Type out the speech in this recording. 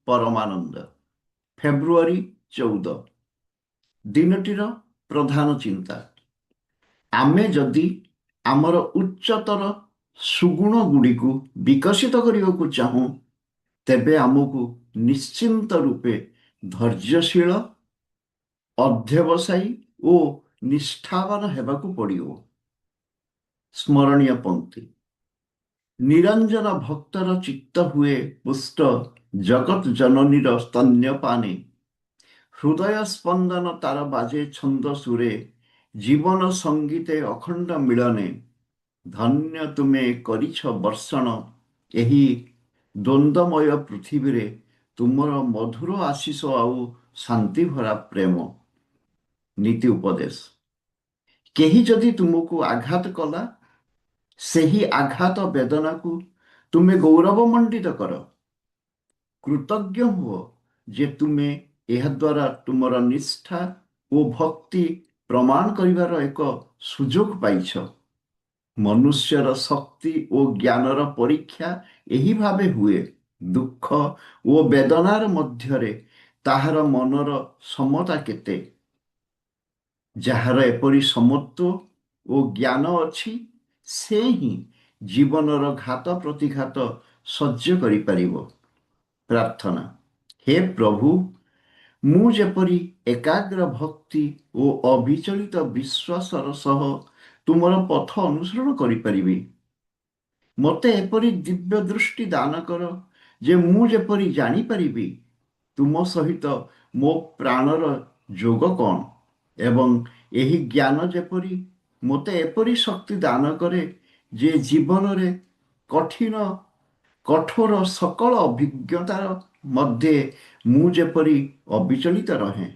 ପରମାନନ୍ଦ। ଫେବୃଆରୀ 14। ଦିନଟିର ପ୍ରଧାନ ଚିନ୍ତା। ଆମେ ଯଦି ଆମର ଉଚ୍ଚତର ସୁଗୁଣ ଗୁଡ଼ିକୁ ବିକଶିତ କରିବାକୁ ଚାହୁଁ, ତେବେ ଆମକୁ ନିଶ୍ଚିନ୍ତ ରୂପେ ଧୈର୍ଯ୍ୟଶୀଳ, ଅଧ୍ୟବସାୟୀ ଓ ନିଷ୍ଠାବାନ ହେବାକୁ ପଡ଼ିବ। ସ୍ମରଣୀୟ ପଂକ୍ତି। ନିରଞ୍ଜନ ଭକ୍ତର ଚିତ୍ତ ହୁଏ ପୁଷ୍ଟ, ଜଗତ୍ ଜନନୀର ସ୍ତନ୍ୟପାନେ। ହୃଦୟ ସ୍ପନ୍ଦନ ତାର ବାଜେ ଛନ୍ଦ ସୁରେ, ଜୀବନ ସଙ୍ଗୀତେ ଅଖଣ୍ଡ ମିଳନେ। ଧନ୍ୟ ତୁମେ କରିଛ ବର୍ଷଣ ଏହି ଦ୍ୱନ୍ଦ୍ୱମୟ ପୃଥିବୀରେ, ତୁମର ମଧୁର ଆଶିଷ ଆଉ ଶାନ୍ତିଭରା ପ୍ରେମ। ନୀତି ଉପଦେଶ। କେହି ଯଦି ତୁମକୁ ଆଘାତ କଲା, ସେହି ଆଘାତ ବେଦନାକୁ ତୁମେ ଗୌରବମଣ୍ଡିତ କର। କୃତଜ୍ଞ ହୁଅ ଯେ ତୁମେ ଏହାଦ୍ୱାରା ତୁମର ନିଷ୍ଠା ଓ ଭକ୍ତି ପ୍ରମାଣ କରିବାର ଏକ ସୁଯୋଗ ପାଇଛ। ମନୁଷ୍ୟର ଶକ୍ତି ଓ ଜ୍ଞାନର ପରୀକ୍ଷା ଏହି ଭାବେ ହୁଏ। ଦୁଃଖ ଓ ବେଦନାର ମଧ୍ୟରେ ତାହାର ମନର ସମତା କେତେ? ଯାହାର ଏପରି ସମତ୍ୱ ଓ ଜ୍ଞାନ ଅଛି, ସେ ହିଁ ଜୀବନର ଘାତ ପ୍ରତିଘାତ ସହ୍ୟ କରିପାରିବ। ପ୍ରାର୍ଥନା। ହେ ପ୍ରଭୁ, ମୁଁ ଯେପରି ଏକାଗ୍ର ଭକ୍ତି ଓ ଅବିଚଳିତ ବିଶ୍ୱାସର ସହ ତୁମର ପଥ ଅନୁସରଣ କରିପାରିବି, ମୋତେ ଏପରି ଦିବ୍ୟ ଦୃଷ୍ଟି ଦାନ କର ଯେ ମୁଁ ଯେପରି ଜାଣିପାରିବି ତୁମ ସହିତ ମୋ ପ୍ରାଣର ଯୋଗ କ'ଣ, ଏବଂ ଏହି ଜ୍ଞାନ ଯେପରି ମୋତେ ଏପରି ଶକ୍ତି ଦାନ କରେ ଯେ ଜୀବନରେ କଠୋର ସକଳ ଅଭିଜ୍ଞତାର ମଧ୍ୟରେ ମୁଁ ଯେପରି ଅବିଚଳିତ ରହେ।